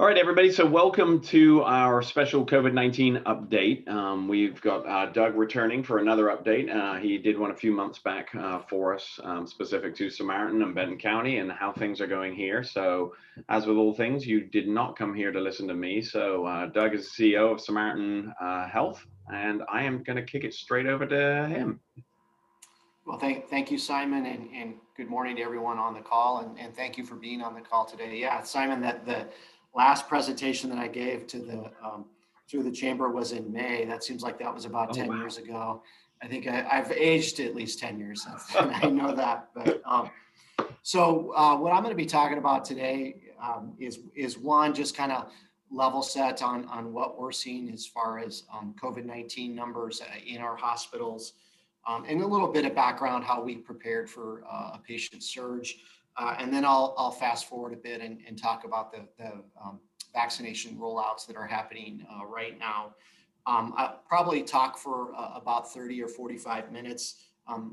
All right, everybody. So welcome to our special COVID-19 update. We've got Doug returning for another update. He did one a few months back for us, specific to Samaritan and Benton County and how things are going here. So as with all things, you did not come here to listen to me. So Doug is the CEO of Samaritan Health, and I am going to kick it straight over to him. Well, thank you, Simon, and good morning to everyone on the call, and thank you for being on the call today. Yeah, Simon, that the last presentation that I gave to the through the chamber was in May. That seems like that was about 10 years ago. I think I've aged at least 10 years since then. I know that. But so what I'm going to be talking about today is one, just kind of level set on what we're seeing as far as COVID-19 numbers in our hospitals, and a little bit of background how we prepared for a patient surge. And then I'll fast forward a bit and talk about the vaccination rollouts that are happening right now. I'll probably talk for about 30 or 45 minutes.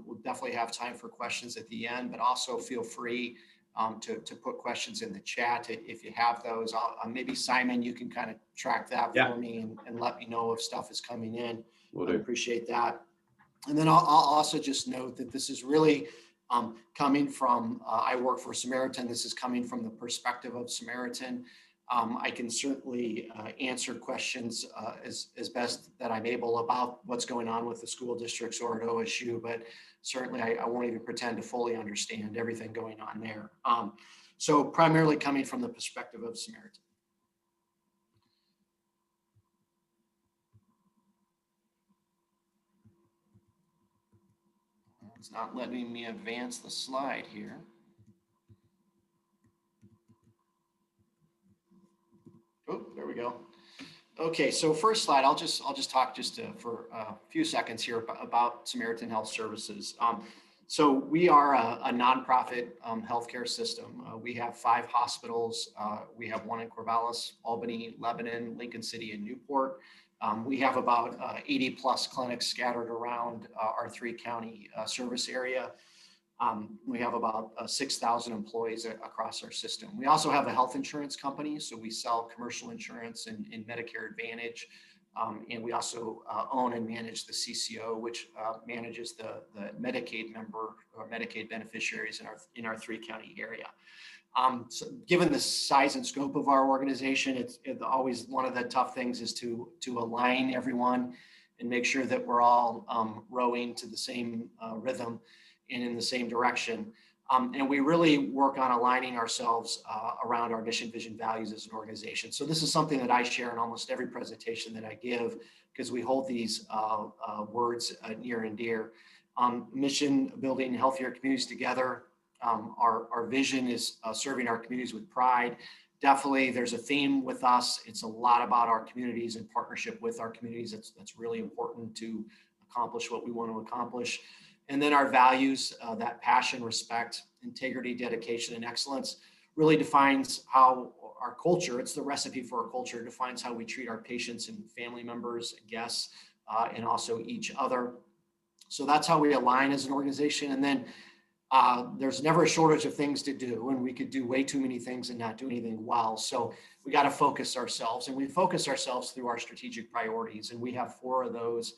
We'll definitely have time for questions at the end, but also feel free to put questions in the chat if you have those. Maybe Simon, you can kind of track that for me and let me know if stuff is coming in. Will I do. appreciate that. And then I'll also just note that this is really coming from, I work for Samaritan. This is coming from the perspective of Samaritan. I can certainly answer questions as best that I'm able about what's going on with the school districts or at OSU, but certainly I won't even pretend to fully understand everything going on there. So primarily coming from the perspective of Samaritan. It's not letting me advance the slide here. Oh, there we go. Okay, so first slide, I'll just talk for a few seconds here about Samaritan Health Services. So we are a nonprofit healthcare system. We have 5 hospitals. We have one in Corvallis, Albany, Lebanon, Lincoln City, and Newport. We have about 80 plus clinics scattered around our 3-county service area. We have about 6,000 employees across our system. We also have a health insurance company, so we sell commercial insurance and Medicare Advantage. And we also own and manage the CCO, which manages the Medicaid member or Medicaid beneficiaries in our 3-county area. So given the size and scope of our organization, it's always one of the tough things is to align everyone and make sure that we're all rowing to the same rhythm and in the same direction. And we really work on aligning ourselves around our mission, vision, values as an organization. So this is something that I share in almost every presentation that I give because we hold these words near and dear. Mission, building healthier communities together. Our vision is serving our communities with pride. Definitely, there's a theme with us. It's a lot about our communities and partnership with our communities. That's really important to accomplish what we want to accomplish. And then our values, that passion, respect, integrity, dedication, and excellence really defines how our culture, it's the recipe for our culture, defines how we treat our patients and family members, guests, and also each other. So that's how we align as an organization. And then there's never a shortage of things to do, and we could do way too many things and not do anything well. So we got to focus ourselves, and we focus ourselves through our strategic priorities. And we have 4 of those,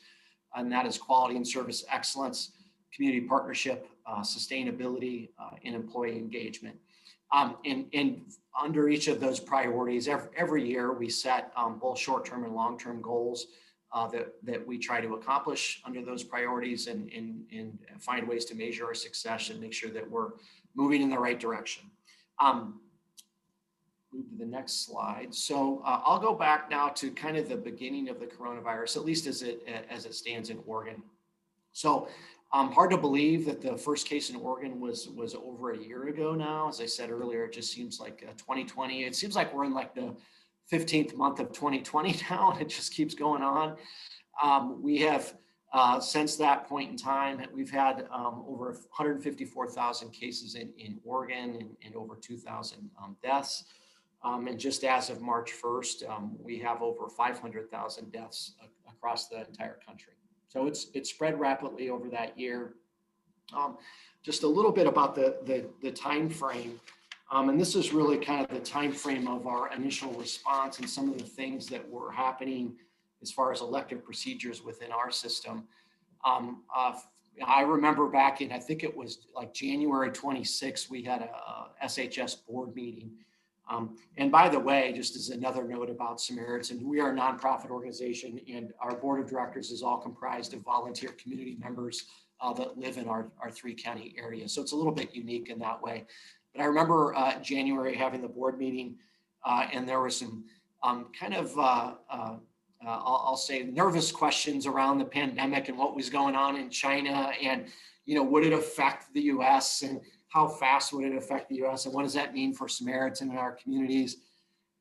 and that is quality and service excellence, community partnership, sustainability, and employee engagement. And under each of those priorities, every year we set both short-term and long-term goals that we try to accomplish under those priorities and find ways to measure our success and make sure that we're moving in the right direction. Move to the next slide. So I'll go back now to kind of the beginning of the coronavirus, at least as it stands in Oregon. So hard to believe that the first case in Oregon was over a year ago now. As I said earlier, it just seems like 2020. It seems like we're in like the 15th month of 2020 now, and it just keeps going on. We have, since that point in time, we've had over 154,000 cases in Oregon and over 2,000 deaths. And just as of March 1st, we have over 500,000 deaths across the entire country. So it's spread rapidly over that year. Just a little bit about the time frame. And this is really kind of the time frame of our initial response and some of the things that were happening as far as elective procedures within our system. I remember back in, I think it was like January 26th, we had a SHS board meeting. And by the way, just as another note about Samaritan, we are a nonprofit organization, and our board of directors is all comprised of volunteer community members that live in our 3-county area. So it's a little bit unique in that way. But I remember January having the board meeting, and there were some kind of, I'll say, nervous questions around the pandemic and what was going on in China, and would it affect the U.S. and how fast would it affect the U.S. and what does that mean for Samaritan in our communities?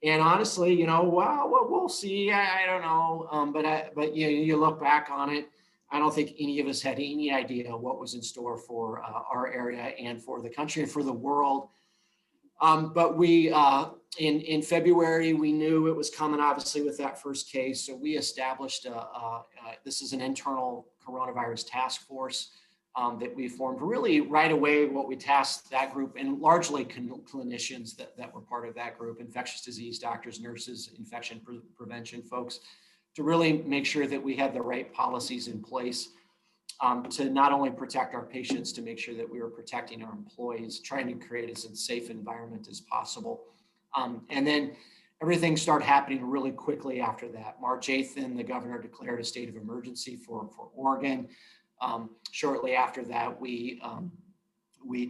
And honestly, well, we'll see. I don't know, but you look back on it. I don't think any of us had any idea what was in store for our area and for the country and for the world. But we, in February, we knew it was coming, obviously, with that first case. So we established, this is an internal coronavirus task force that we formed really right away. What we tasked that group, and largely clinicians that were part of that group, infectious disease doctors, nurses, infection prevention folks, to really make sure that we had the right policies in place to not only protect our patients, to make sure that we were protecting our employees, trying to create as safe environment as possible. And then everything started happening really quickly after that. March 8th, then the governor declared a state of emergency for Oregon. Shortly after that, we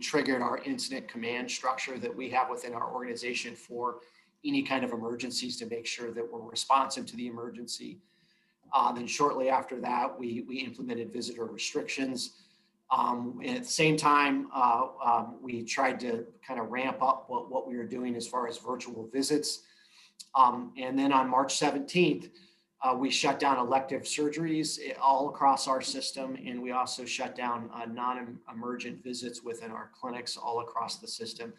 triggered our incident command structure that we have within our organization for any kind of emergencies, to make sure that we're responsive to the emergency. Then shortly after that, we implemented visitor restrictions. And at the same time, we tried to kind of ramp up what we were doing as far as virtual visits. And then on March 17th, we shut down elective surgeries all across our system. And we also shut down non-emergent visits within our clinics all across the system.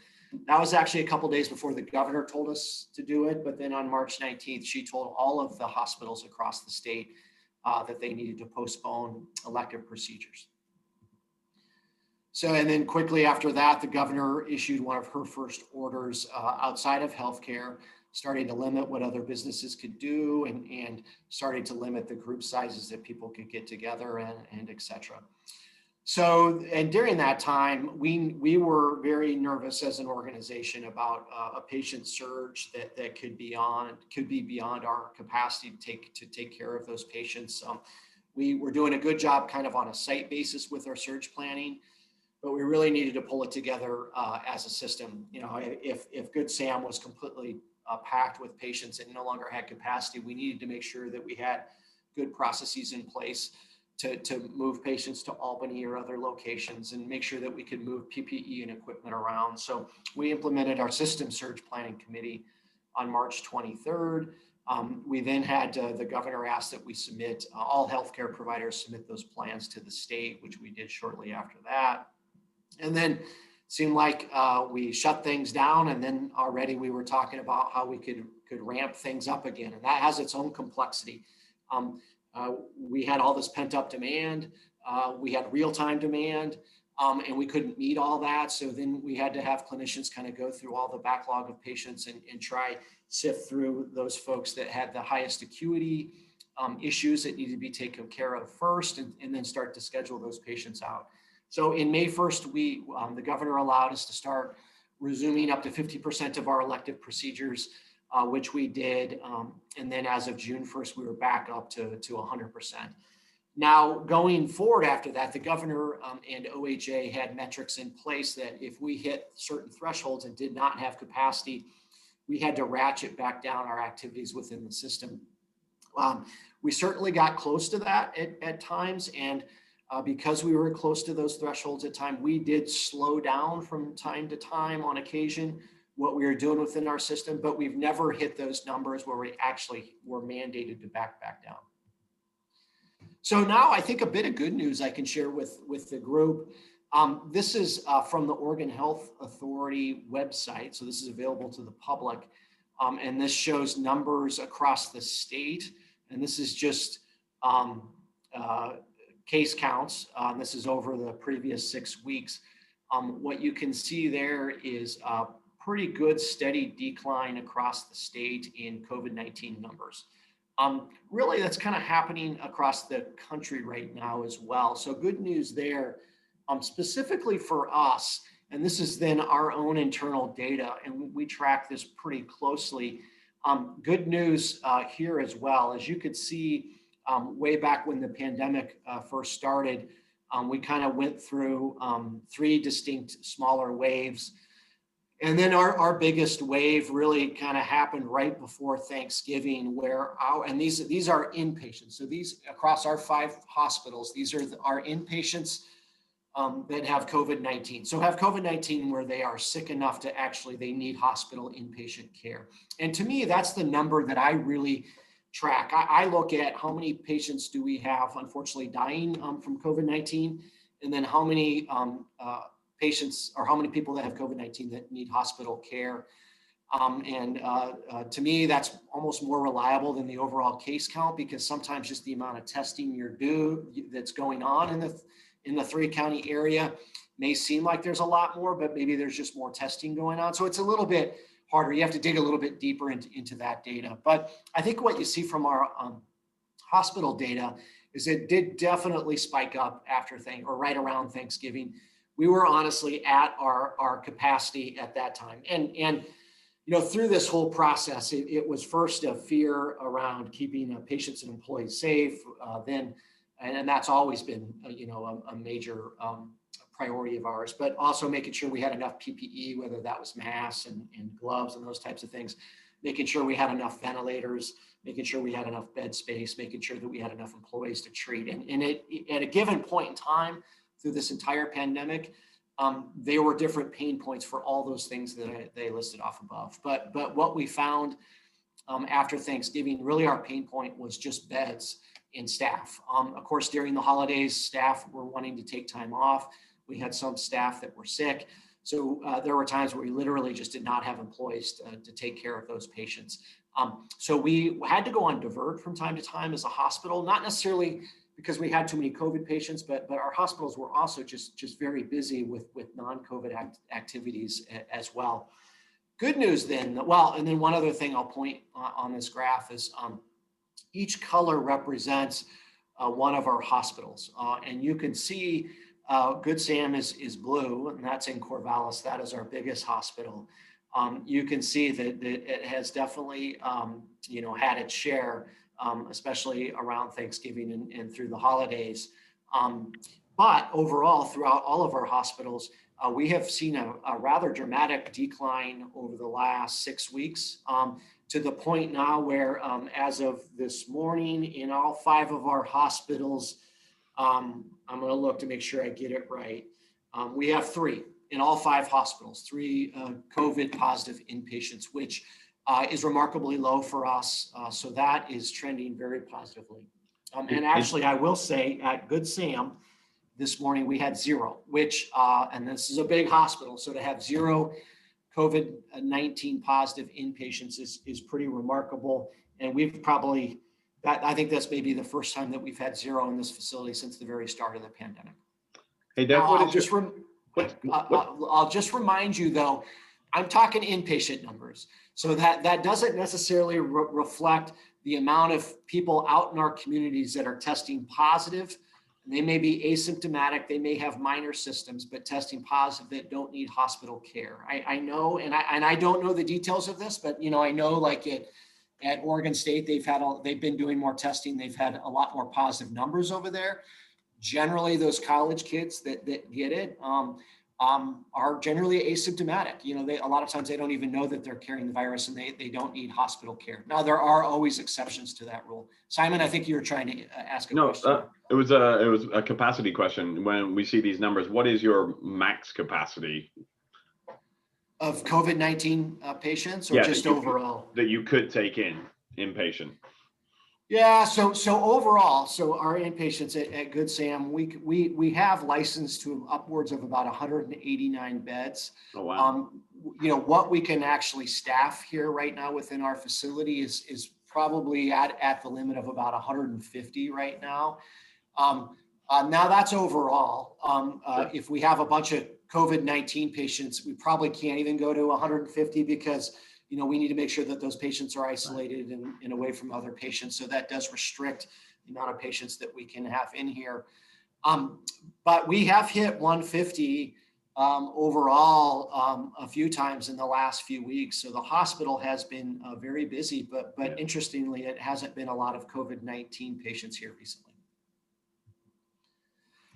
That was actually a couple of days before the governor told us to do it. But then on March 19th, she told all of the hospitals across the state that they needed to postpone elective procedures. So, and then quickly after that, the governor issued one of her first orders outside of healthcare, starting to limit what other businesses could do, and starting to limit the group sizes that people could get together and et cetera. So, and during that time, we were very nervous as an organization about a patient surge that could be beyond our capacity to take care of those patients. We were doing a good job kind of on a site basis with our surge planning, but we really needed to pull it together as a system. If Good Sam was completely packed with patients and no longer had capacity, we needed to make sure that we had good processes in place to move patients to Albany or other locations, and make sure that we could move PPE and equipment around. So we implemented our system surge planning committee on March 23rd. We then had the governor asked that we submit, all healthcare providers submit those plans to the state, which we did shortly after that. And then it seemed like we shut things down, and then already we were talking about how we could ramp things up again. And that has its own complexity. We had all this pent up demand. We had real-time demand, and we couldn't meet all that. So then we had to have clinicians kind of go through all the backlog of patients and try sift through those folks that had the highest acuity issues that needed to be taken care of first, and then start to schedule those patients out. So in May 1st, the governor allowed us to start resuming up to 50% of our elective procedures, which we did. And then as of June 1st, we were back up to 100%. Now, going forward after that, the governor and OHA had metrics in place that if we hit certain thresholds and did not have capacity, we had to ratchet back down our activities within the system. We certainly got close to that at times, and because we were close to those thresholds at time, we did slow down from time to time on occasion what we were doing within our system, but we've never hit those numbers where we actually were mandated to back down. So now I think a bit of good news I can share with the group. This is from the Oregon Health Authority website. So this is available to the public. And this shows numbers across the state. And this is just case counts. This is over the previous 6 weeks. What you can see there is pretty good steady decline across the state in COVID-19 numbers. Really, that's kind of happening across the country right now as well. So good news there, specifically for us, and this is then our own internal data, and we track this pretty closely. Good news here as well. As you could see, way back when the pandemic first started, we kind of went through 3 distinct smaller waves. And then our biggest wave really kind of happened right before Thanksgiving, where these are inpatients. So these across our 5 hospitals, these are our inpatients that have COVID-19. So have COVID-19 where they are sick enough to they need hospital inpatient care. And to me, that's the number that I really track. I look at how many patients do we have, unfortunately, dying from COVID-19, and then how many patients or how many people that have COVID-19 that need hospital care. To me, that's almost more reliable than the overall case count, because sometimes just the amount of testing that's going on in the 3-county area may seem like there's a lot more, but maybe there's just more testing going on. So it's a little bit harder. You have to dig a little bit deeper into that data. But I think what you see from our hospital data is it did definitely spike up right around Thanksgiving. We were honestly at our capacity at that time. And through this whole process, it was first a fear around keeping patients and employees safe. And that's always been, a major priority of ours, but also making sure we had enough PPE, whether that was masks and gloves and those types of things, making sure we had enough ventilators, making sure we had enough bed space, making sure that we had enough employees to treat. And at a given point in time through this entire pandemic, there were different pain points for all those things that they listed off above. But what we found after Thanksgiving, really our pain point was just beds and staff. Of course, during the holidays, staff were wanting to take time off. We had some staff that were sick. So there were times where we literally just did not have employees to take care of those patients. So we had to go on divert from time to time as a hospital, not necessarily because we had too many COVID patients, but our hospitals were also just very busy with non-COVID activities as well. Good news then, and then one other thing I'll point on this graph is each color represents one of our hospitals. And you can see Good Sam is blue, and that's in Corvallis. That is our biggest hospital. You can see that it has definitely, had its share, especially around Thanksgiving and through the holidays. But overall, throughout all of our hospitals, we have seen a rather dramatic decline over the last 6 weeks, to the point now where, as of this morning, in all 5 of our hospitals, I'm going to look to make sure I get it right. We have 3 in all 5 hospitals, 3 COVID positive inpatients, which is remarkably low for us. So that is trending very positively. And actually, I will say at Good Sam this morning, we had 0, which, and this is a big hospital. So to have 0 COVID-19 positive inpatients is pretty remarkable. And we've probably, I think that's maybe the first time that we've had 0 in this facility since the very start of the pandemic. Hey, Doug, I'll just remind you though, I'm talking inpatient numbers. So that doesn't necessarily reflect the amount of people out in our communities that are testing positive. They may be asymptomatic, they may have minor symptoms, but testing positive that don't need hospital care. I know, and I don't know the details of this, but I know like at Oregon State, they've been doing more testing. They've had a lot more positive numbers over there. Generally, those college kids that get it are generally asymptomatic. A lot of times they don't even know that they're carrying the virus, and they don't need hospital care. Now, there are always exceptions to that rule. Simon, I think you were trying to ask a question. It was a capacity question. When we see these numbers, what is your max capacity of COVID-19 patients, or just overall that you could take inpatient? Yeah, so overall, our inpatients at Good Sam, we have licensed to upwards of about 189 beds. Oh, wow. What we can actually staff here right now within our facility is probably at the limit of about 150 right now. Now that's overall. If we have a bunch of COVID-19 patients, we probably can't even go to 150 because, we need to make sure that those patients are isolated and away from other patients. So that does restrict the amount of patients that we can have in here. But we have hit 150 overall a few times in the last few weeks. So the hospital has been very busy, but interestingly, it hasn't been a lot of COVID-19 patients here recently.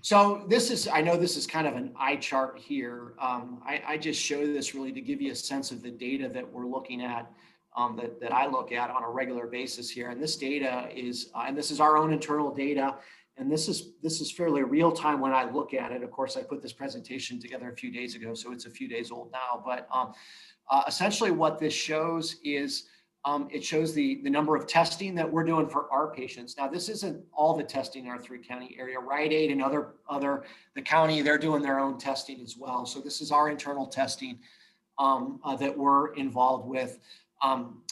So I know this is kind of an eye chart here. I just show this really to give you a sense of the data that we're looking at, that I look at on a regular basis here. And this data is, and this is our own internal data. And this is fairly real time when I look at it. Of course, I put this presentation together a few days ago, so it's a few days old now. But essentially what this shows is, it shows the number of testing that we're doing for our patients. Now, this isn't all the testing in our 3-county area. Rite Aid and the county, they're doing their own testing as well. So this is our internal testing that we're involved with.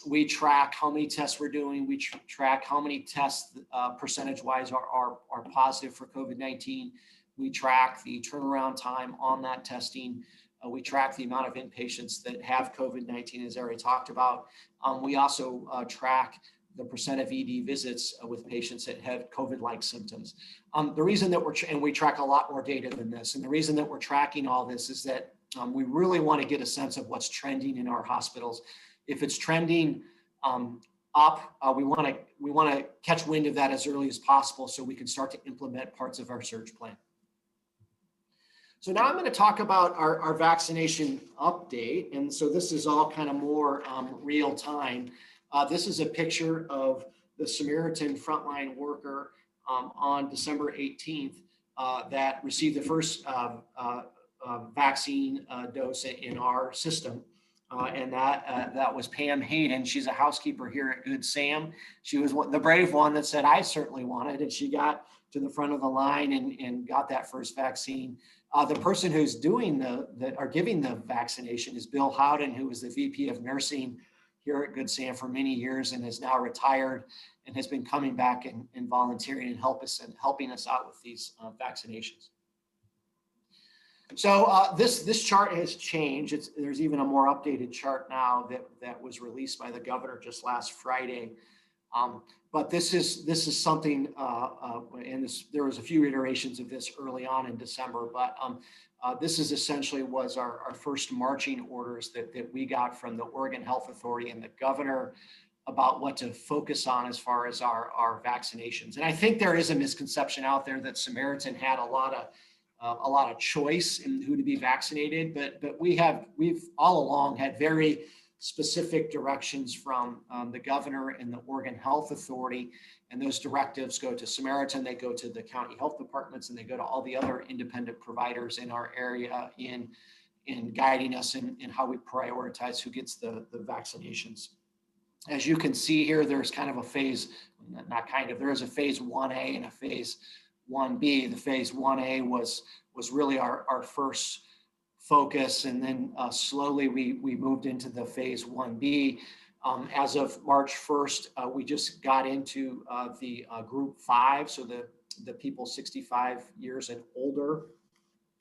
We track how many tests we're doing. We track how many tests percentage-wise are positive for COVID-19. We track the turnaround time on that testing. We track the amount of inpatients that have COVID-19, as I already talked about. We also track the percent of ED visits with patients that have COVID-like symptoms. The reason that and we track a lot more data than this, and the reason that we're tracking all this is that we really want to get a sense of what's trending in our hospitals. If it's trending up, we want to catch wind of that as early as possible so we can start to implement parts of our surge plan. So now I'm going to talk about our vaccination update. And so this is all kind of more real time. This is a picture of the Samaritan frontline worker on December 18th that received the first vaccine dose in our system. And that was Pam Hayden. She's a housekeeper here at Good Sam. She was the brave one that said, I certainly wanted, and she got to the front of the line and got that first vaccine. The person who's giving the vaccination is Bill Howden, who was the VP of nursing here at Good Sam for many years and is now retired and has been coming back and volunteering and helping us out with these vaccinations. So this chart has changed. There's even a more updated chart now that was released by the governor just last Friday. But this is something, and there was a few iterations of this early on in December, but this is essentially was our first marching orders that we got from the Oregon Health Authority and the governor about what to focus on as far as our vaccinations. And I think there is a misconception out there that Samaritan had a lot of choice in who to be vaccinated, but we've all along had very specific directions from the governor and the Oregon Health Authority, and those directives go to Samaritan, they go to the county health departments, and they go to all the other independent providers in our area in guiding us in how we prioritize who gets the vaccinations. As you can see here, there's kind of a phase, there is a phase 1A and a phase 1B. The phase 1A was really our first focus, and then slowly we moved into the phase 1B. As of March 1st, we just got into the group 5, so the people 65 years and older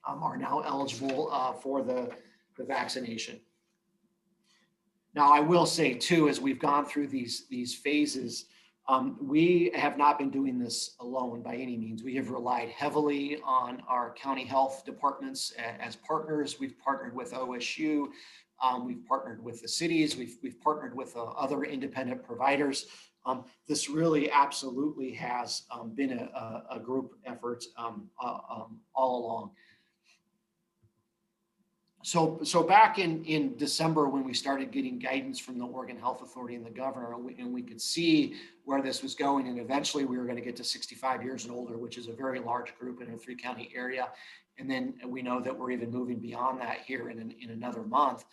are now eligible for the vaccination. Now, I will say too, as we've gone through these phases, we have not been doing this alone by any means. We have relied heavily on our county health departments as partners. We've partnered with OSU. We've partnered with the cities. We've partnered with other independent providers. This really absolutely has been a group effort all along. So back in December, when we started getting guidance from the Oregon Health Authority and the governor, and we could see where this was going, and eventually we were going to get to 65 years and older, which is a very large group in a 3-county area. And then we know that we're even moving beyond that here in another month.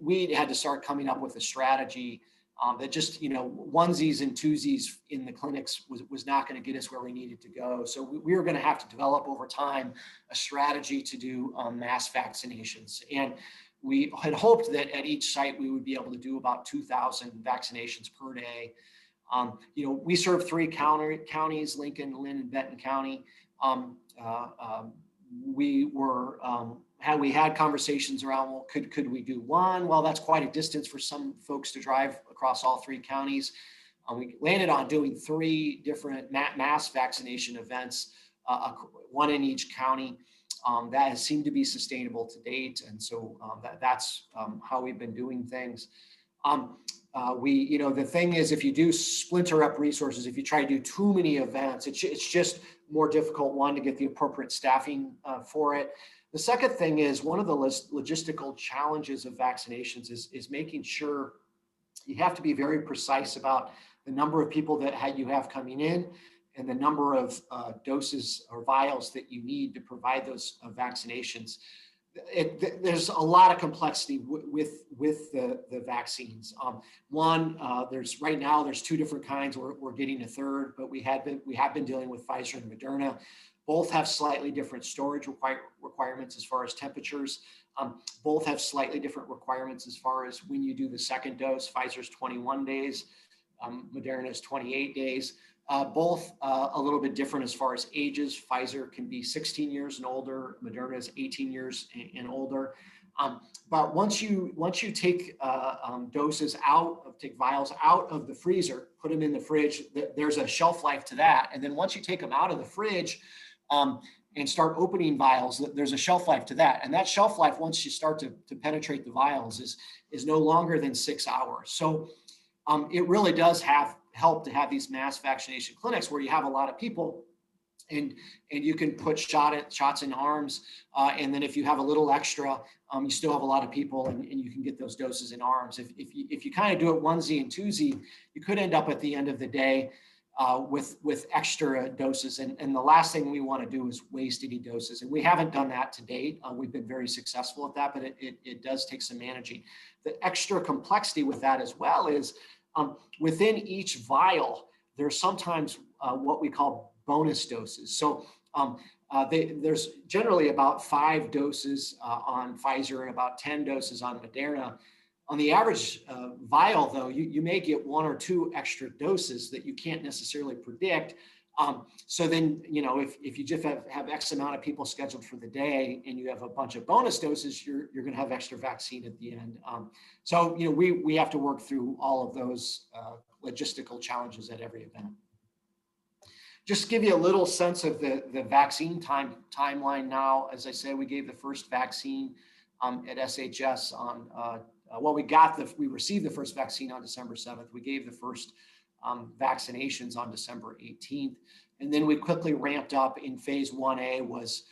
We had to start coming up with a strategy that just, onesies and twosies in the clinics was not going to get us where we needed to go. So we were going to have to develop over time a strategy to do mass vaccinations. And we had hoped that at each site we would be able to do about 2,000 vaccinations per day. We serve 3 counties, Lincoln, Linn, and Benton County. we were, we had conversations around, well, could we do one? Well, that's quite a distance for some folks to drive across all 3 counties. We landed on doing 3 different mass vaccination events, 1 in each county. That has seemed to be sustainable to date. And so that's how we've been doing things. The thing is, if you do splinter up resources, if you try to do too many events, it's just more difficult, one, to get the appropriate staffing for it. The second thing is, one of the logistical challenges of vaccinations is making sure you have to be very precise about the number of people that you have coming in and the number of doses or vials that you need to provide those vaccinations. There's a lot of complexity with the vaccines. Right now there's 2 different kinds. We're getting a third, but we have been dealing with Pfizer and Moderna. Both have slightly different storage requirements as far as temperatures. Both have slightly different requirements as far as when you do the second dose. Pfizer's 21 days, Moderna's 28 days. Both a little bit different as far as ages. Pfizer can be 16 years and older. Moderna is 18 years and older. But once you take doses out, take vials out of the freezer, put them in the fridge, there's a shelf life to that. And then once you take them out of the fridge and start opening vials, there's a shelf life to that. And that shelf life, once you start to penetrate the vials, is no longer than 6 hours. So it really does help to have these mass vaccination clinics where you have a lot of people and you can put shots in arms. And then if you have a little extra, you still have a lot of people and you can get those doses in arms. If you kind of do it onesie and twosie, you could end up at the end of the day with extra doses. And the last thing we want to do is waste any doses. And we haven't done that to date. We've been very successful at that, but it does take some managing. The extra complexity with that as well is within each vial, there's sometimes what we call bonus doses. So there's generally about 5 doses on Pfizer and about 10 doses on Moderna. On the average vial, though, you may get 1 or 2 extra doses that you can't necessarily predict. So then, if you just have X amount of people scheduled for the day and you have a bunch of bonus doses, you're going to have extra vaccine at the end. So we have to work through all of those logistical challenges at every event. Just to give you a little sense of the vaccine timeline now, as I said, we gave the first vaccine at SHS on, we received the first vaccine on December 7th. We gave the first vaccinations on December 18th. And then we quickly ramped up in phase 1A was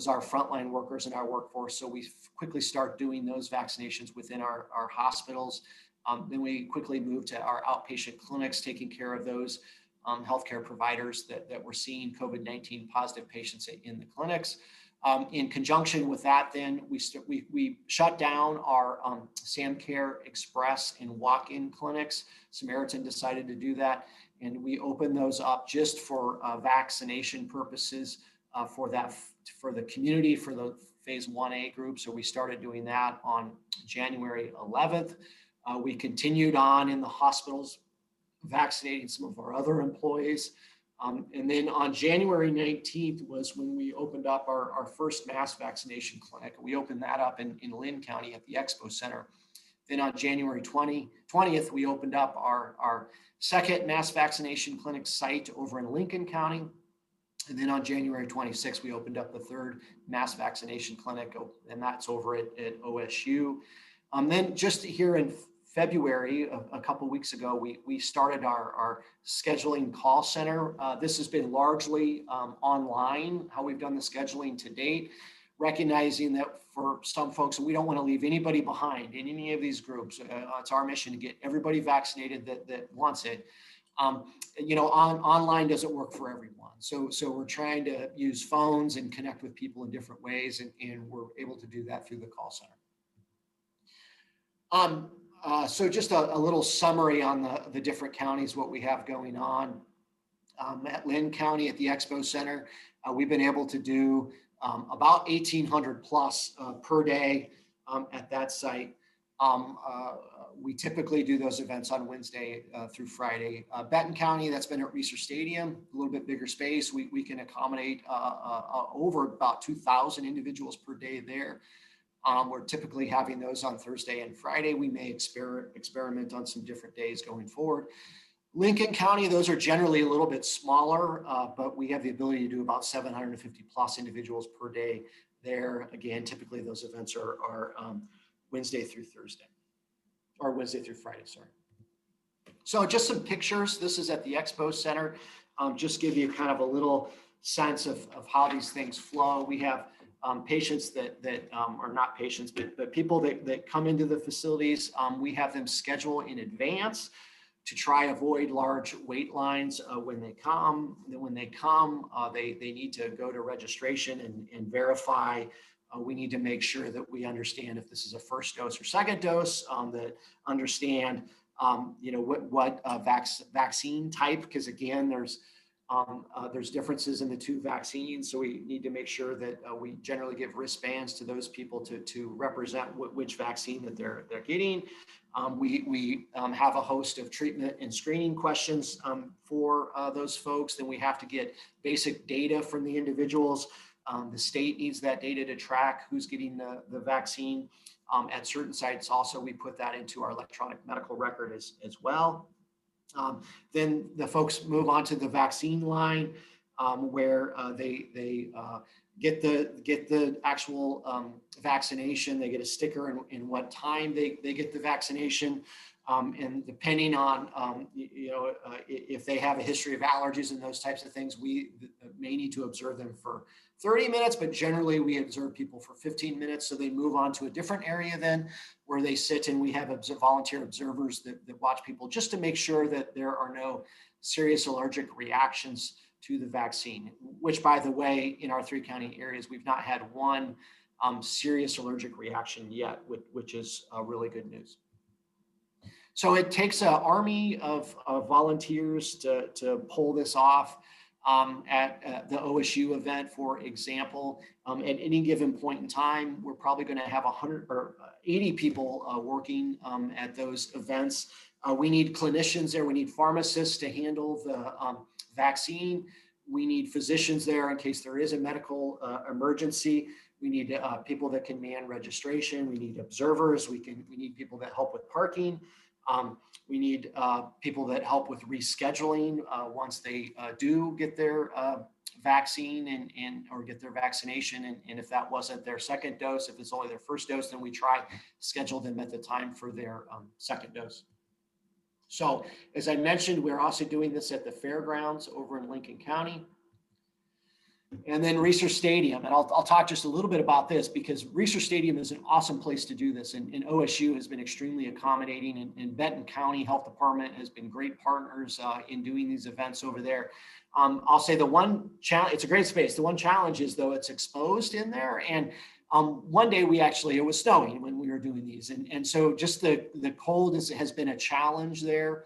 our frontline workers and our workforce. So we quickly start doing those vaccinations within our hospitals. Then we quickly moved to our outpatient clinics, taking care of those healthcare providers that were seeing COVID-19 positive patients in the clinics. In conjunction with that, then we shut down our SamCare Express and walk-in clinics. Samaritan decided to do that, and we opened those up just for vaccination purposes for the community, for the phase 1A group. So we started doing that on January 11th. We continued on in the hospitals, vaccinating some of our other employees. And then on January 19th was when we opened up our first mass vaccination clinic. We opened that up in Linn County at the Expo Center. Then on January 20th, we opened up our second mass vaccination clinic site over in Lincoln County. And then on January 26th, we opened up the third mass vaccination clinic, and that's over at OSU. Then just here in February, a couple of weeks ago, we started our scheduling call center. This has been largely online, how we've done the scheduling to date, recognizing that for some folks, we don't want to leave anybody behind in any of these groups. It's our mission to get everybody vaccinated that wants it. Online doesn't work for everyone. So we're trying to use phones and connect with people in different ways, and we're able to do that through the call center. So just a little summary on the different counties, what we have going on. At Linn County at the Expo Center, we've been able to do about 1,800 plus per day at that site. we typically do those events on Wednesday through Friday. Benton County, that's been at Research Stadium, a little bit bigger space. We can accommodate over about 2,000 individuals per day there. We're typically having those on Thursday and Friday. We may experiment on some different days going forward. Lincoln County, those are generally a little bit smaller, but we have the ability to do about 750 plus individuals per day there. Again, typically those events are Wednesday through Thursday, or Wednesday through Friday, sorry. So just some pictures. This is at the Expo Center. Just give you kind of a little sense of how these things flow. We have patients that are not patients, but people that come into the facilities. We have them schedule in advance to try avoid large wait lines when they come. And then when they come, they need to go to registration and verify. We need to make sure that we understand if this is a first dose or second dose, that understand what vaccine type, because again, there's differences in the two vaccines. So we need to make sure that we generally give wristbands to those people to represent which vaccine that they're getting. We have a host of treatment and screening questions for those folks. Then we have to get basic data from the individuals. The state needs that data to track who's getting the vaccine. At certain sites also, we put that into our electronic medical record as well. Then the folks move on to the vaccine line, where they get the actual vaccination. They get a sticker in what time they get the vaccination, and depending on if they have a history of allergies and those types of things, we may need to observe them for 30 minutes, but generally we observe people for 15 minutes. So they move on to a different area then where they sit, and we have volunteer observers that watch people just to make sure that there are no serious allergic reactions to the vaccine, which, by the way, in our 3 county areas, we've not had one serious allergic reaction yet, which is really good news. So it takes an army of volunteers to pull this off. At the OSU event, for example, at any given point in time, we're probably going to have 100 or 80 people working at those events. We need clinicians there. We need pharmacists to handle the vaccine. We need physicians there in case there is a medical emergency. We need people that can man registration. We need observers. We need people that help with parking. We need people that help with rescheduling once they do get their vaccine or get their vaccination. And if that wasn't their second dose, if it's only their first dose, then we try to schedule them at the time for their second dose. So as I mentioned, we're also doing this at the Fairgrounds over in Lincoln County. And then Research Stadium, and I'll talk just a little bit about this because Research Stadium is an awesome place to do this, and OSU has been extremely accommodating, and Benton County Health Department has been great partners in doing these events over there. I'll say the one challenge, it's a great space. The one challenge is though it's exposed in there, and one day it was snowing when we were doing these, and so just the cold has been a challenge there.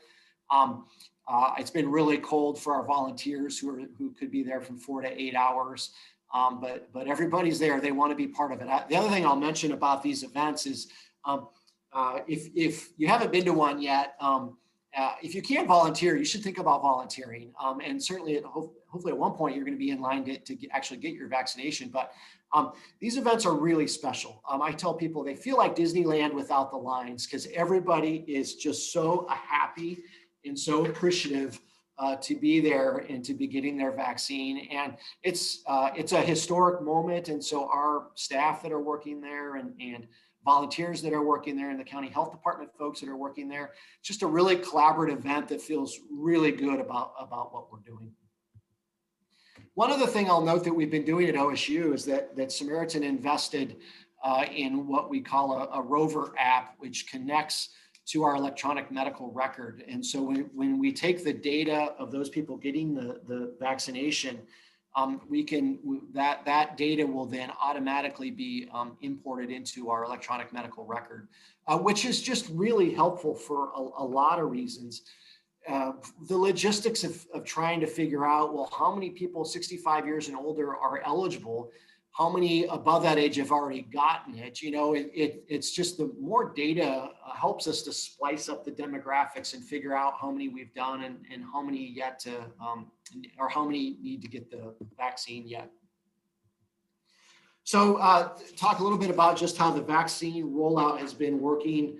It's been really cold for our volunteers who could be there from 4 to 8 hours, but everybody's there. They want to be part of it. The other thing I'll mention about these events is if you haven't been to one yet, if you can't volunteer, you should think about volunteering. And certainly, hopefully at one point, you're going to be in line to actually get your vaccination. But these events are really special. I tell people they feel like Disneyland without the lines because everybody is just so happy and so appreciative to be there and to be getting their vaccine. And it's a historic moment. And so our staff that are working there and volunteers that are working there and the county health department folks that are working there, it's just a really collaborative event that feels really good about what we're doing. One other thing I'll note that we've been doing at OSU is that Samaritan invested in what we call a Rover app, which connects to our electronic medical record. And so when we take the data of those people getting the vaccination, that data will then automatically be imported into our electronic medical record, which is just really helpful for a lot of reasons. The logistics of trying to figure out, well, how many people 65 years and older are eligible how many above that age have already gotten it. It's just the more data helps us to splice up the demographics and figure out how many we've done and how many yet to, or how many need to get the vaccine yet. So talk a little bit about just how the vaccine rollout has been working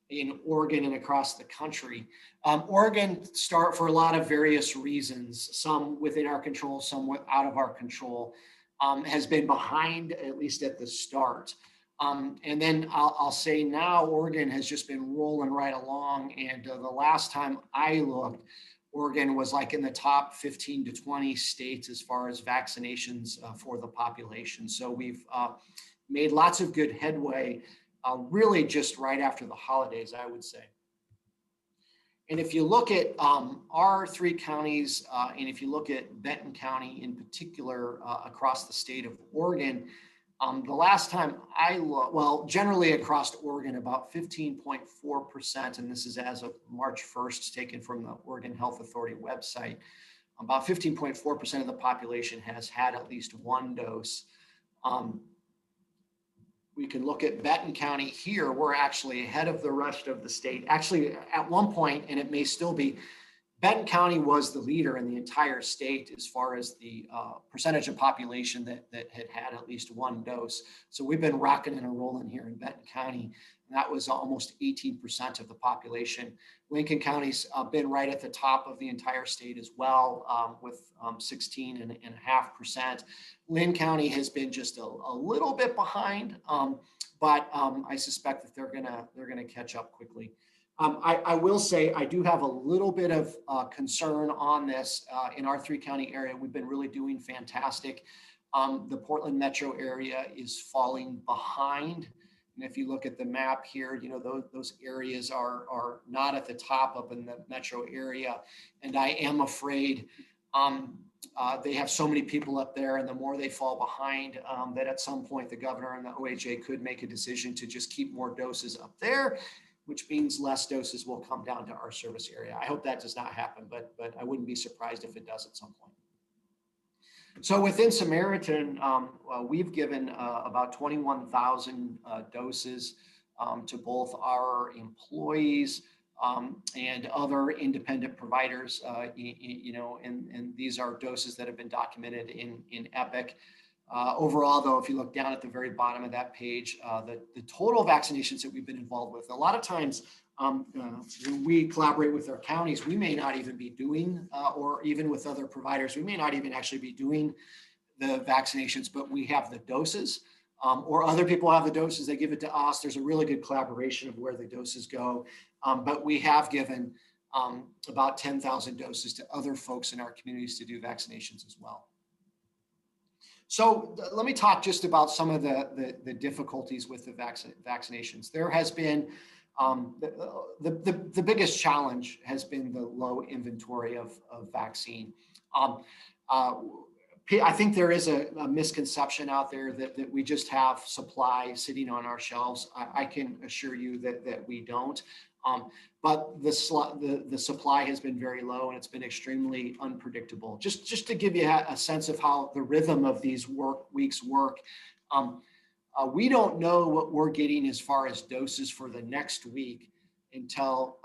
in Oregon and across the country. Oregon start for a lot of various reasons, some within our control, some out of our control, has been behind, at least at the start. And then I'll say now Oregon has just been rolling right along. And the last time I looked, Oregon was like in the top 15 to 20 states as far as vaccinations for the population. So we've made lots of good headway, really just right after the holidays, I would say. And if you look at our 3 counties, and if you look at Benton County in particular across the state of Oregon, the last time I looked, well, generally across Oregon, about 15.4%, and this is as of March 1st, taken from the Oregon Health Authority website, about 15.4% of the population has had at least 1 dose. We can look at Benton County here. We're actually ahead of the rest of the state. Actually, at one point, and it may still be, Benton County was the leader in the entire state as far as the percentage of population that had at least 1 dose. So we've been rocking and rolling here in Benton County. And that was almost 18% of the population. Lincoln County's been right at the top of the entire state as well, with 16.5%. Linn County has been just a little bit behind, but I suspect that they're gonna catch up quickly. I will say I do have a little bit of concern on this in our 3-county area. We've been really doing fantastic. The Portland metro area is falling behind. And if you look at the map here, those areas are not at the top up in the metro area. And I am afraid they have so many people up there, and the more they fall behind, that at some point the governor and the OHA could make a decision to just keep more doses up there, which means less doses will come down to our service area. I hope that does not happen, but I wouldn't be surprised if it does at some point. So within Samaritan, we've given about 21,000 doses to both our employees and other independent providers, and these are doses that have been documented in EPIC. Overall, though, if you look down at the very bottom of that page, the total vaccinations that we've been involved with, a lot of times when we collaborate with our counties, we may not even be doing, or even with other providers, we may not even actually be doing the vaccinations, but we have the doses, or other people have the doses, they give it to us. There's a really good collaboration of where the doses go, but we have given about 10,000 doses to other folks in our communities to do vaccinations as well. So let me talk just about some of the difficulties with the vaccinations. There has been the biggest challenge has been the low inventory of vaccine. I think there is a misconception out there that we just have supply sitting on our shelves. I can assure you that we don't. But the supply has been very low, and it's been extremely unpredictable. Just to give you a sense of how the rhythm of these weeks work, we don't know what we're getting as far as doses for the next week until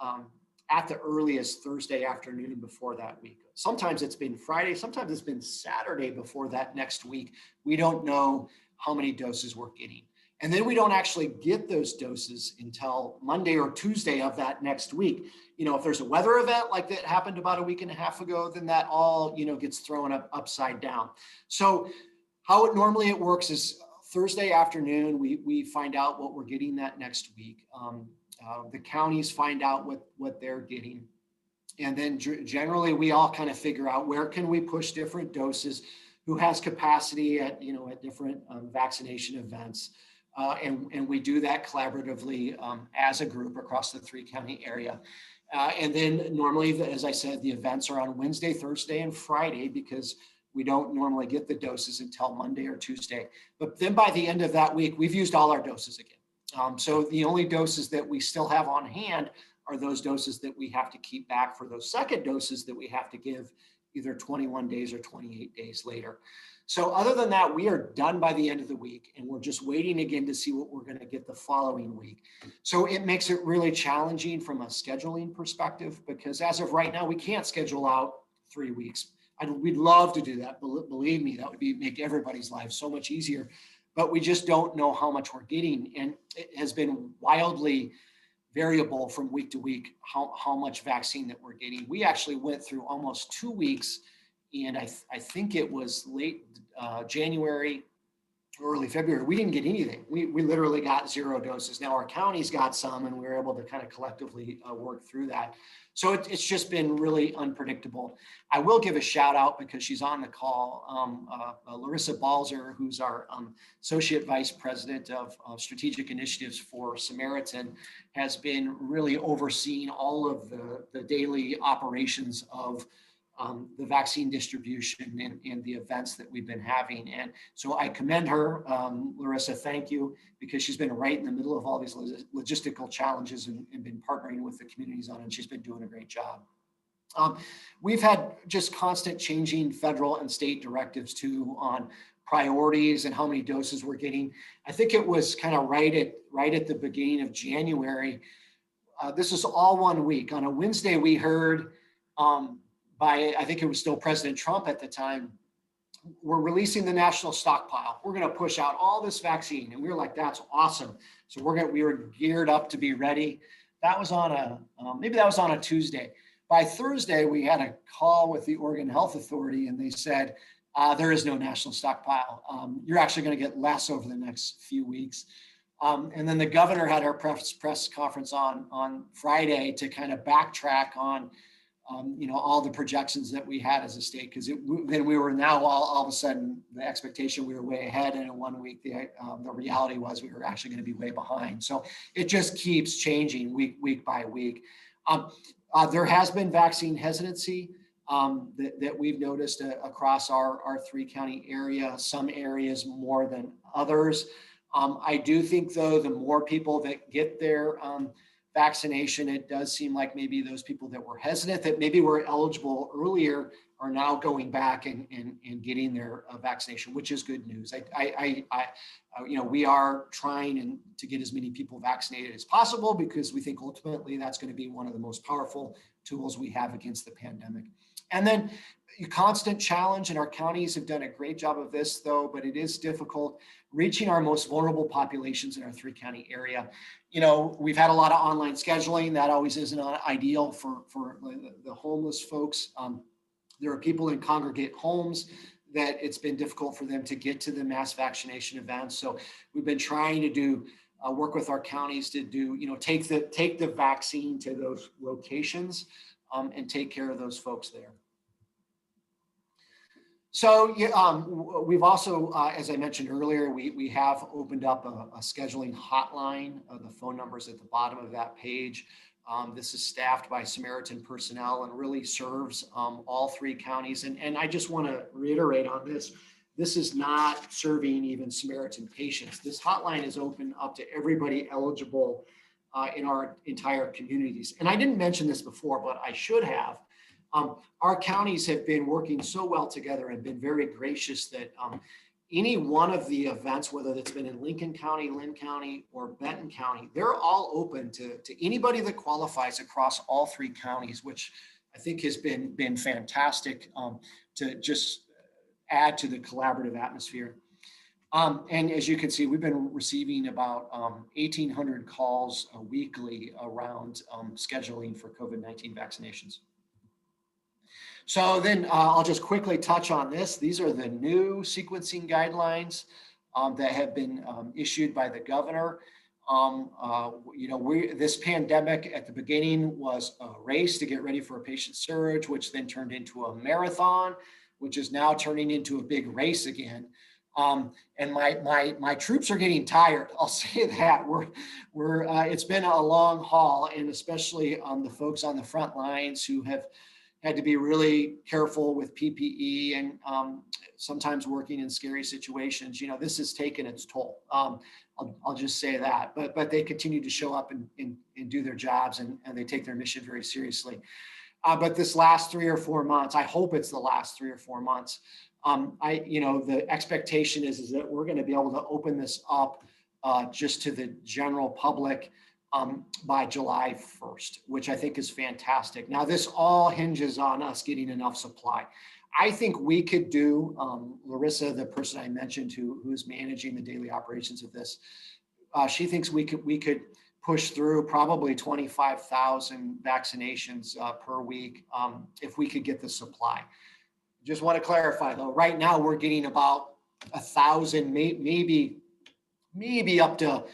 at the earliest Thursday afternoon before that week. Sometimes it's been Friday, sometimes it's been Saturday before that next week. We don't know how many doses we're getting. And then we don't actually get those doses until Monday or Tuesday of that next week. If there's a weather event like that happened about a week and a half ago, then that all, gets thrown upside down. So how it normally works is Thursday afternoon, we find out what we're getting that next week. The counties find out what they're getting. And then generally we all kind of figure out where can we push different doses, who has capacity at different vaccination events. And we do that collaboratively as a group across the 3-county area. And then normally, as I said, the events are on Wednesday, Thursday, and Friday because we don't normally get the doses until Monday or Tuesday. But then by the end of that week, we've used all our doses again. So the only doses that we still have on hand are those doses that we have to keep back for those second doses that we have to give either 21 days or 28 days later. So other than that, we are done by the end of the week, and we're just waiting again to see what we're going to get the following week. So it makes it really challenging from a scheduling perspective, because as of right now, we can't schedule out 3 weeks. We'd love to do that. Believe me, that would make everybody's life so much easier, but we just don't know how much we're getting. And it has been wildly variable from week to week, how much vaccine that we're getting. We actually went through almost 2 weeks, and I think it was late January, early February, we didn't get anything. We literally got 0 doses. Now our counties got some, and we were able to kind of collectively work through that. So it's just been really unpredictable. I will give a shout out, because she's on the call. Larissa Balzer, who's our Associate Vice President of Strategic Initiatives for Samaritan, has been really overseeing all of the daily operations of the vaccine distribution and the events that we've been having. And so I commend her. Larissa, thank you, because she's been right in the middle of all these logistical challenges and been partnering with the communities on it, and she's been doing a great job. We've had just constant changing federal and state directives too on priorities and how many doses we're getting. I think it was kind of right at the beginning of January. This is all 1 week. On a Wednesday, we heard I think it was still President Trump at the time, we're releasing the national stockpile. We're going to push out all this vaccine. And we were like, that's awesome. So we were geared up to be ready. That was on maybe that was on a Tuesday. By Thursday, we had a call with the Oregon Health Authority, and they said, there is no national stockpile. You're actually going to get less over the next few weeks. And then the governor had our press conference on Friday to kind of backtrack on all the projections that we had as a state, because then we were now all of a sudden, the expectation we were way ahead, and in 1 week the reality was we were actually going to be way behind. So it just keeps changing week by week. There has been vaccine hesitancy that we've noticed across our 3-county area, some areas more than others. I do think, though, the more people that get their vaccination, it does seem like maybe those people that were hesitant, that maybe were eligible earlier, are now going back and getting their vaccination, which is good news. We are trying to get as many people vaccinated as possible, because we think ultimately that's going to be one of the most powerful tools we have against the pandemic. And then constant challenge, and our counties have done a great job of this, though, but it is difficult reaching our most vulnerable populations in our 3-county area. We've had a lot of online scheduling. That always isn't ideal for the homeless folks. There are people in congregate homes that it's been difficult for them to get to the mass vaccination events. So we've been trying to work with our counties to take the vaccine to those locations and take care of those folks there. So we've also, as I mentioned earlier, we have opened up a scheduling hotline. The phone number's at the bottom of that page. This is staffed by Samaritan personnel and really serves all 3 counties. And I just want to reiterate on this. This is not serving even Samaritan patients. This hotline is open up to everybody eligible in our entire communities. And I didn't mention this before, but I should have. Our counties have been working so well together and been very gracious that any one of the events, whether that's been in Lincoln County, Linn County, or Benton County, they're all open to anybody that qualifies across all 3 counties, which I think has been fantastic to just add to the collaborative atmosphere. And as you can see, we've been receiving about 1,800 calls weekly around scheduling for COVID-19 vaccinations. So then I'll just quickly touch on this. These are the new sequencing guidelines that have been issued by the governor. This pandemic at the beginning was a race to get ready for a patient surge, which then turned into a marathon, which is now turning into a big race again. And my troops are getting tired. I'll say that it's been a long haul, and especially the folks on the front lines who have had to be really careful with PPE and sometimes working in scary situations. This has taken its toll. I'll just say that, but they continue to show up and do their jobs, and they take their mission very seriously. But this last 3 or 4 months, I hope it's the last 3 or 4 months. The expectation is that we're going to be able to open this up just to the general public by July 1st, which I think is fantastic. Now, this all hinges on us getting enough supply. I think we could do, Larissa, the person I mentioned who's managing the daily operations of this, she thinks we could push through probably 25,000 vaccinations per week if we could get the supply. Just want to clarify though, right now we're getting about 1,000, maybe up to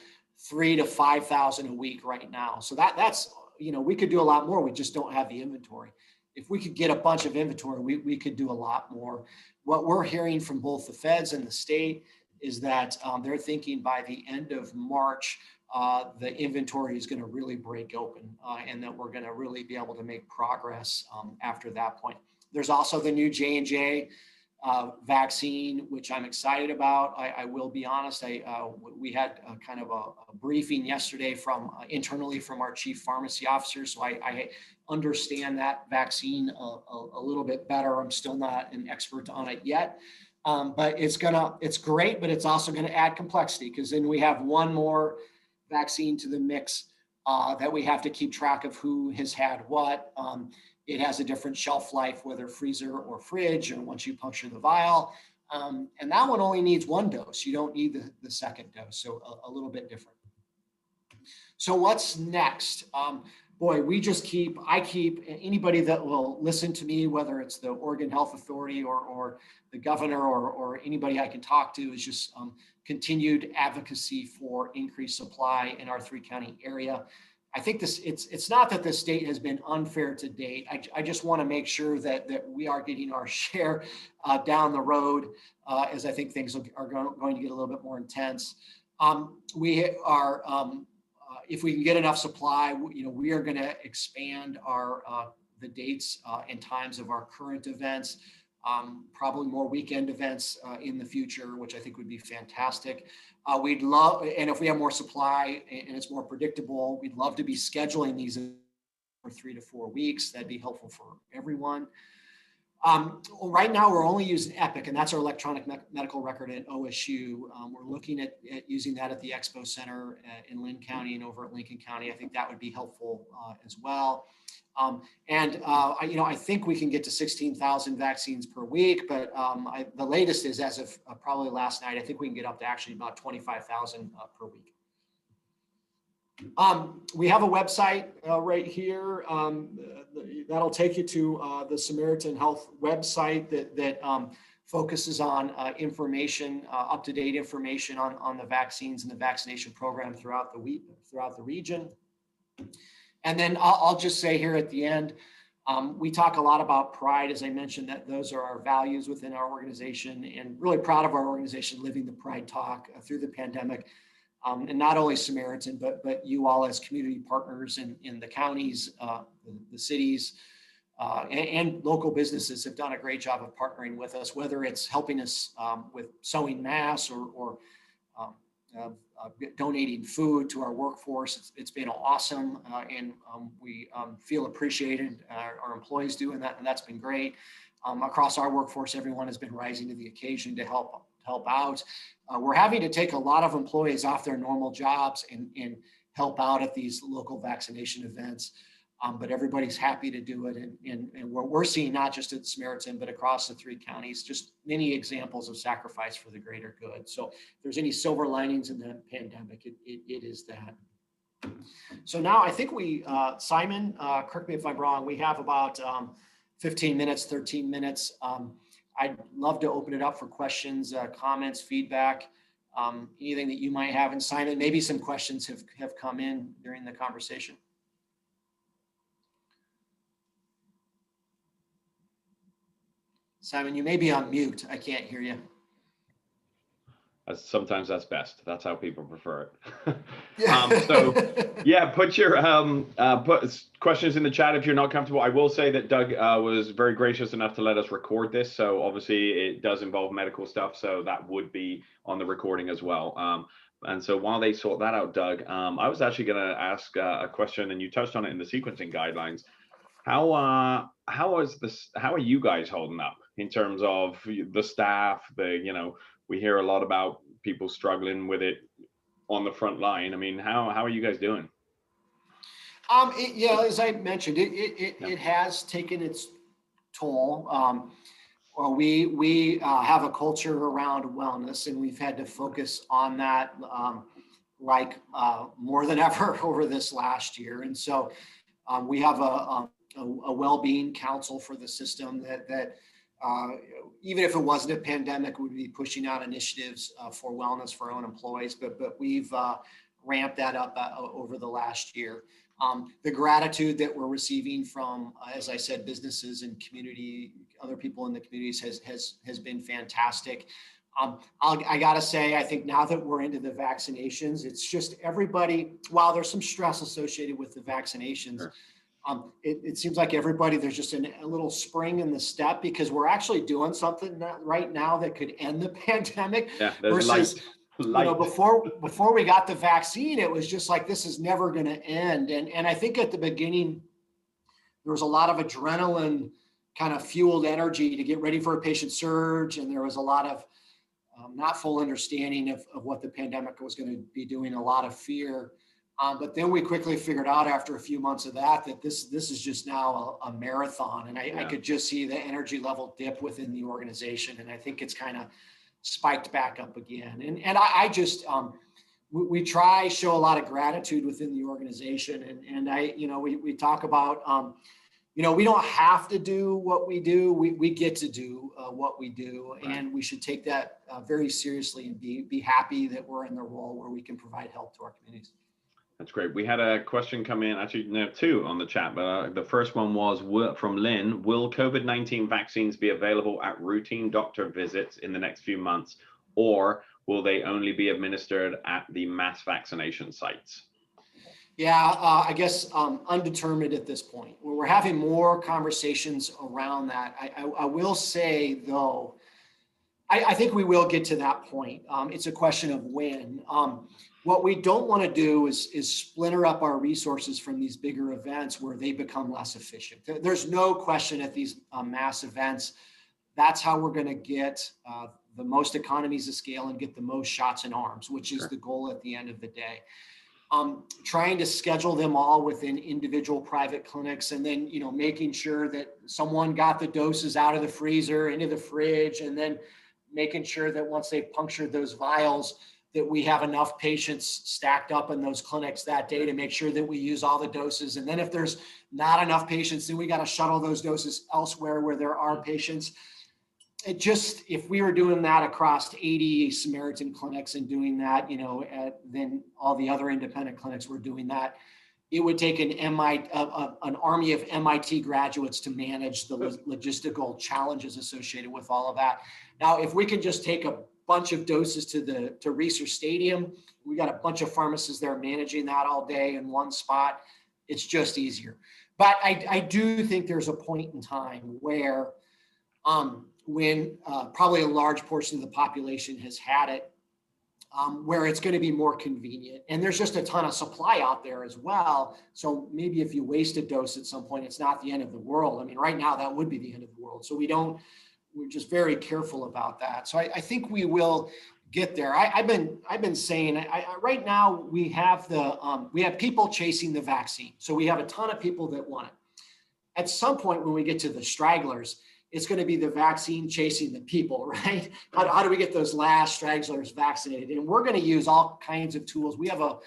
3,000 to 5,000 a week right now. So that's, we could do a lot more. We just don't have the inventory. If we could get a bunch of inventory, we could do a lot more. What we're hearing from both the feds and the state is that they're thinking by the end of March, the inventory is going to really break open and that we're going to really be able to make progress after that point. There's also the new J&J vaccine, which I'm excited about. I will be honest, we had kind of a briefing yesterday internally from our chief pharmacy officer. So I understand that vaccine a little bit better. I'm still not an expert on it yet. But it's great, but it's also going to add complexity because then we have one more vaccine to the mix that we have to keep track of who has had what. It has a different shelf life, whether freezer or fridge, or once you puncture the vial. And that one only needs 1 dose. You don't need the second dose. So a little bit different. So what's next? Boy, I keep anybody that will listen to me, whether it's the Oregon Health Authority or the governor or anybody I can talk to, is just continued advocacy for increased supply in our 3-county area. I think it's not that the state has been unfair to date. I just want to make sure that we are getting our share down the road as I think things are going to get a little bit more intense. We are, if we can get enough supply, we are going to expand the dates and times of our current events. Probably more weekend events in the future, which I think would be fantastic. We'd love, and if we have more supply and it's more predictable, we'd love to be scheduling these for 3 to 4 weeks. That'd be helpful for everyone. Right now, we're only using Epic, and that's our electronic medical record at OSU. We're looking at using that at the Expo Center in Linn County and over at Lincoln County. I think that would be helpful as well. I think we can get to 16,000 vaccines per week, but the latest is as of probably last night, I think we can get up to actually about 25,000 per week. We have a website right here that'll take you to the Samaritan Health website that focuses on information, up-to-date information on the vaccines and the vaccination program throughout the region. And then I'll just say here at the end, we talk a lot about pride, as I mentioned, that those are our values within our organization, and really proud of our organization living the pride talk through the pandemic. And not only Samaritan, but you all as community partners in the counties, the cities, and local businesses have done a great job of partnering with us, whether it's helping us with sewing masks or donating food to our workforce. It's been awesome, and we feel appreciated. Our employees do, and that's been great. Across our workforce, everyone has been rising to the occasion to help out. We're having to take a lot of employees off their normal jobs and help out at these local vaccination events. But everybody's happy to do it. And we're seeing not just at Samaritan, but across the 3 counties, just many examples of sacrifice for the greater good. So if there's any silver linings in the pandemic, it is that. So now I think Simon, correct me if I'm wrong, we have about 15 minutes, 13 minutes. I'd love to open it up for questions, comments, feedback, anything that you might have. And Simon, maybe some questions have come in during the conversation. Simon, you may be on mute. I can't hear you. Sometimes that's best. That's how people prefer it. So yeah, put your put questions in the chat if you're not comfortable. I will say that Doug was very gracious enough to let us record this. So obviously it does involve medical stuff. So that would be on the recording as well. And so while they sort that out, Doug, I was actually going to ask a question, and you touched on it in the sequencing guidelines. How are you guys holding up in terms of the staff? We hear a lot about people struggling with it on the front line. I mean, how are you guys doing? Yeah, as I mentioned, Yeah. it has taken its toll. Well, we have a culture around wellness, and we've had to focus on that more than ever over this last year. And so we have a well-being council for the system that even if it wasn't a pandemic, we'd be pushing out initiatives for wellness for our own employees. But we've ramped that up over the last year. The gratitude that we're receiving from, as I said, businesses and community, other people in the communities has been fantastic. I gotta say, I think now that we're into the vaccinations, it's just everybody, while there's some stress associated with the vaccinations, Sure. It seems like everybody, there's just a little spring in the step, because we're actually doing something right now that could end the pandemic. Yeah, there's versus light. before we got the vaccine, it was just like, this is never going to end. And I think at the beginning, there was a lot of adrenaline kind of fueled energy to get ready for a patient surge. And there was a lot of not full understanding of what the pandemic was going to be doing, a lot of fear. But then we quickly figured out after a few months of that this is just now a marathon. And I could just see the energy level dip within the organization. And I think it's kind of spiked back up again. And I just, we try show a lot of gratitude within the organization. And we talk about, we don't have to do what we do. We get to do what we do. Right. And we should take that very seriously and be happy that we're in the role where we can provide help to our communities. That's great. We had a question come in, actually, no, two on the chat, but the first one was from Linn. Will COVID-19 vaccines be available at routine doctor visits in the next few months, or will they only be administered at the mass vaccination sites? Yeah, I guess undetermined at this point. We're having more conversations around that. I will say, though, I think we will get to that point. It's a question of when. What we don't want to do is splinter up our resources from these bigger events where they become less efficient. There's no question at these mass events, that's how we're going to get the most economies of scale and get the most shots in arms, which is the goal at the end of the day. Trying to schedule them all within individual private clinics, and then making sure that someone got the doses out of the freezer into the fridge, and then making sure that once they've punctured those vials, that we have enough patients stacked up in those clinics that day to make sure that we use all the doses. And then if there's not enough patients, then we got to shuttle those doses elsewhere where there are patients. If we were doing that across 80 Samaritan clinics and doing that, then all the other independent clinics were doing that, it would take an army of MIT graduates to manage the logistical challenges associated with all of that. Now, if we can just take a bunch of doses to Research Stadium, we got a bunch of pharmacists there managing that all day in one spot, it's just easier. But I do think there's a point in time where when probably a large portion of the population has had it, where it's going to be more convenient. And there's just a ton of supply out there as well. So maybe if you waste a dose at some point, it's not the end of the world. I mean, right now that would be the end of the world. So we're just very careful about that. So I think we will get there. I've been saying right now we have people chasing the vaccine. So we have a ton of people that want it. At some point when we get to the stragglers, it's going to be the vaccine chasing the people, right? How do we get those last stragglers vaccinated? And we're going to use all kinds of tools. We have a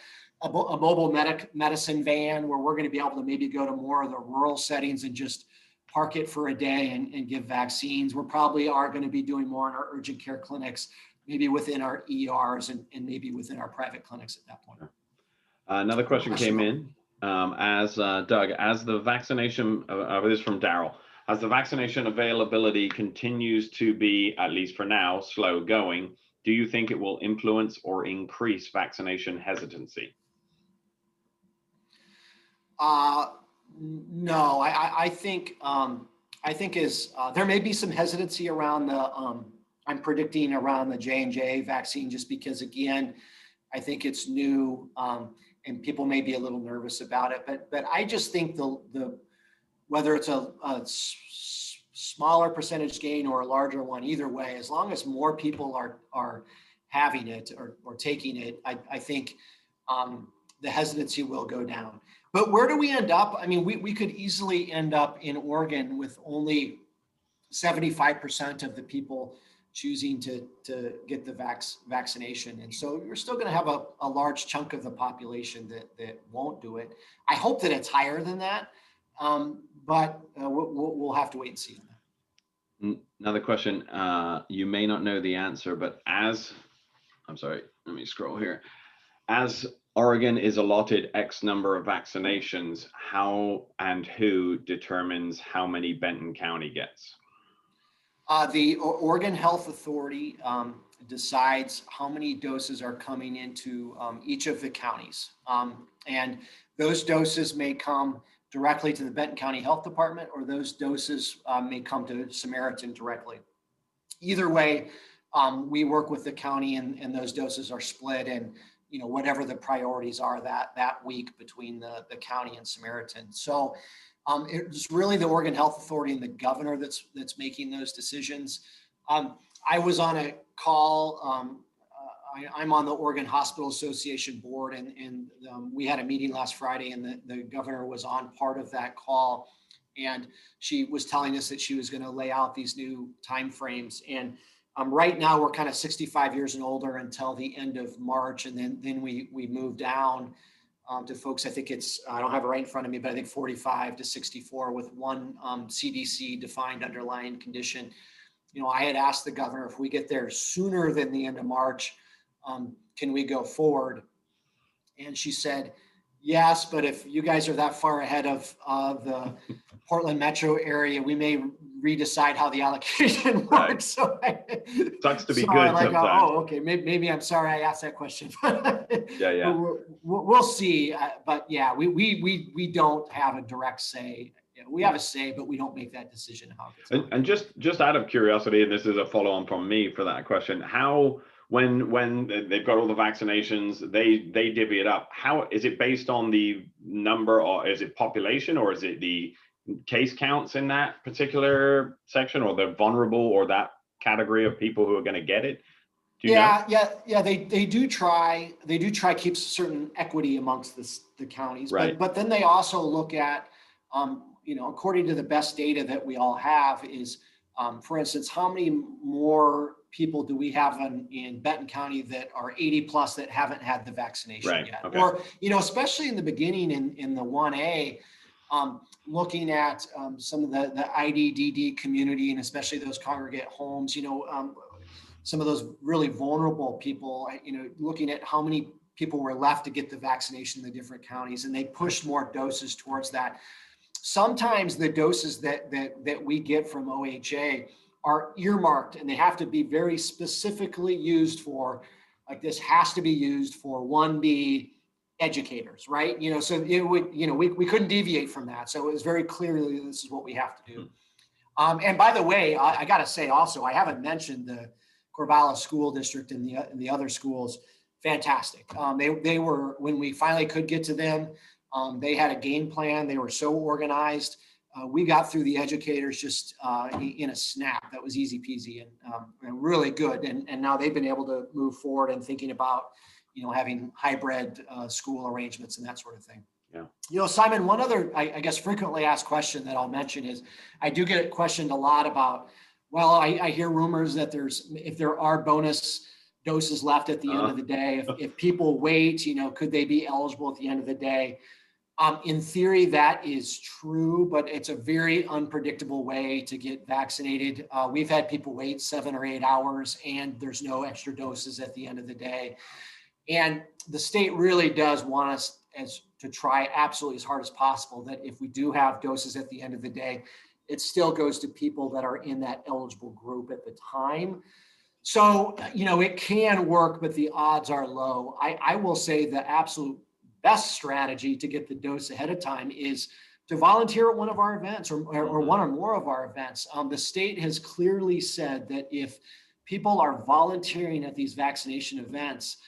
mobile medicine van where we're going to be able to maybe go to more of the rural settings and just park it for a day and give vaccines. We probably are going to be doing more in our urgent care clinics, maybe within our ERs and maybe within our private clinics at that point. Another question came in as Doug, as the vaccination, this is from Daryl. As the vaccination availability continues to be, at least for now, slow going, do you think it will influence or increase vaccination hesitancy? No, I think there may be some hesitancy around I'm predicting around the J&J vaccine, just because, again, I think it's new and people may be a little nervous about it. But I just think the whether it's a smaller percentage gain or a larger one, either way, as long as more people are having it or taking it, I think the hesitancy will go down. But where do we end up? I mean, we could easily end up in Oregon with only 75% of the people choosing to get the vaccination. And so you're still going to have a large chunk of the population that won't do it. I hope that it's higher than that, but we'll have to wait and see on that. Another question, you may not know the answer, but I'm sorry, let me scroll here. As Oregon is allotted X number of vaccinations, how and who determines how many Benton County gets? The Oregon Health Authority decides how many doses are coming into each of the counties. And those doses may come directly to the Benton County Health Department, or those doses may come to Samaritan directly. Either way, we work with the county and those doses are split, and whatever the priorities are that week between the county and Samaritan. So it's really the Oregon Health Authority and the governor that's making those decisions. I was on a call. I'm on the Oregon Hospital Association board, and we had a meeting last Friday, and the governor was on part of that call, and she was telling us that she was going to lay out these new timeframes. And right now we're kind of 65 years and older until the end of March, and then we move down to folks. I think I don't have it right in front of me, but I think 45 to 64 with one CDC defined underlying condition. I had asked the governor, if we get there sooner than the end of March, can we go forward? And she said, yes, but if you guys are that far ahead of the Portland metro area, we may redecide how the allocation works. So sucks to be so good I'm like, sometimes. oh, okay, maybe I'm sorry I asked that question. Yeah. We'll see. But yeah, we don't have a direct say. We have a say, but we don't make that decision how it gets. And just out of curiosity, and this is a follow-on from me for that question, how when they've got all the vaccinations, they divvy it up. How is it based on the number, or is it population, or is it the case counts in that particular section, or the vulnerable, or that category of people who are going to get it? Yeah. They do try keep certain equity amongst the counties, right. But then they also look at, according to the best data that we all have is, for instance, how many more people do we have in Benton County that are 80 plus that haven't had the vaccination yet? Okay. Or, especially in the beginning in the 1A, looking at some of the IDDD community, and especially those congregate homes, some of those really vulnerable people, looking at how many people were left to get the vaccination in the different counties, and they pushed more doses towards that. Sometimes the doses that we get from OHA are earmarked, and they have to be very specifically used for, like, this has to be used for 1B educators, right? So it would, we couldn't deviate from that. So it was very clearly, this is what we have to do. And by the way, I got to say also, I haven't mentioned the Corvallis School District and the other schools. Fantastic. They were, when we finally could get to them, they had a game plan. They were so organized. We got through the educators just in a snap. That was easy peasy and really good. And now they've been able to move forward and thinking about, having hybrid school arrangements and that sort of thing. Yeah. Simon, one other, I guess, frequently asked question that I'll mention is, I do get questioned a lot about, well, I hear rumors that if there are bonus doses left at the end of the day, if people wait, could they be eligible at the end of the day? In theory, that is true, but it's a very unpredictable way to get vaccinated. We've had people wait 7 or 8 hours, and there's no extra doses at the end of the day. And the state really does want us to try absolutely as hard as possible that if we do have doses at the end of the day, it still goes to people that are in that eligible group at the time. So, it can work, but the odds are low. I will say the absolute best strategy to get the dose ahead of time is to volunteer at one of our events or one or more of our events. The state has clearly said that if people are volunteering at these vaccination events,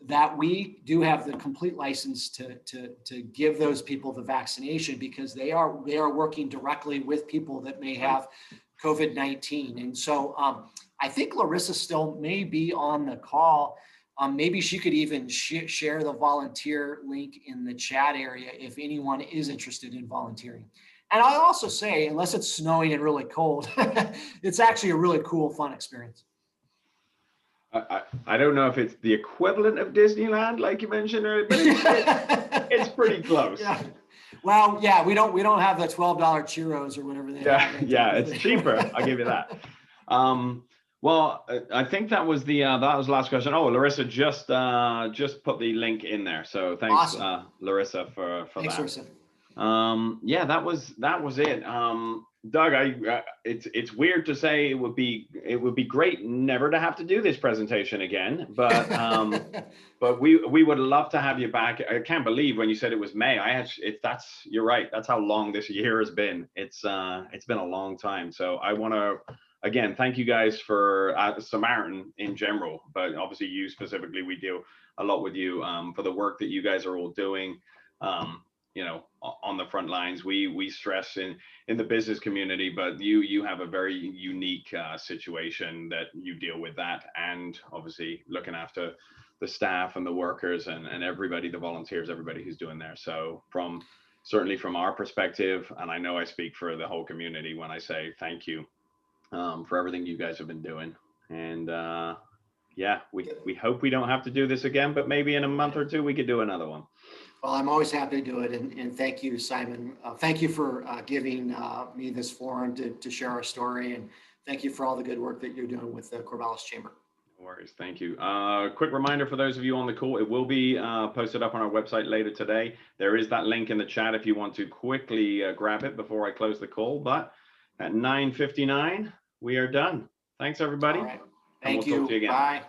that we do have the complete license to give those people the vaccination, because they are working directly with people that may have COVID-19. And so I think Larissa still may be on the call. Maybe she could even share the volunteer link in the chat area if anyone is interested in volunteering. And I'll also say, unless it's snowing and really cold, it's actually a really cool, fun experience. I don't know if it's the equivalent of Disneyland, like you mentioned earlier, but it's pretty close. Yeah. Well, yeah, we don't have the $12 churros or whatever they have. Yeah, it's cheaper. I'll give you that. Well, I think that was the last question. Oh, Larissa just put the link in there. So thanks, awesome. Larissa, for thanks, that. Larissa. Yeah, that was it. Doug, it's weird to say it would be great never to have to do this presentation again, but but we would love to have you back. I can't believe when you said it was May. You're right. That's how long this year has been. It's been a long time. So I want to again thank you guys for Samaritan in general, but obviously you specifically. We deal a lot with you for the work that you guys are all doing. You know, on the front lines, we stress in the business community, but you have a very unique situation that you deal with that, and obviously looking after the staff and the workers and everybody, the volunteers, everybody who's doing there. So certainly from our perspective, and I know I speak for the whole community when I say thank you for everything you guys have been doing. And yeah, we hope we don't have to do this again, but maybe in a month or two we could do another one. Well, I'm always happy to do it, and thank you, Simon. Thank you for giving me this forum to share our story, and thank you for all the good work that you're doing with the Corvallis Chamber. No worries, thank you. Quick reminder for those of you on the call, it will be posted up on our website later today. There is that link in the chat if you want to quickly grab it before I close the call, but at 9:59, we are done. Thanks, everybody. All right. And Thank we'll you. talk to you again. Bye.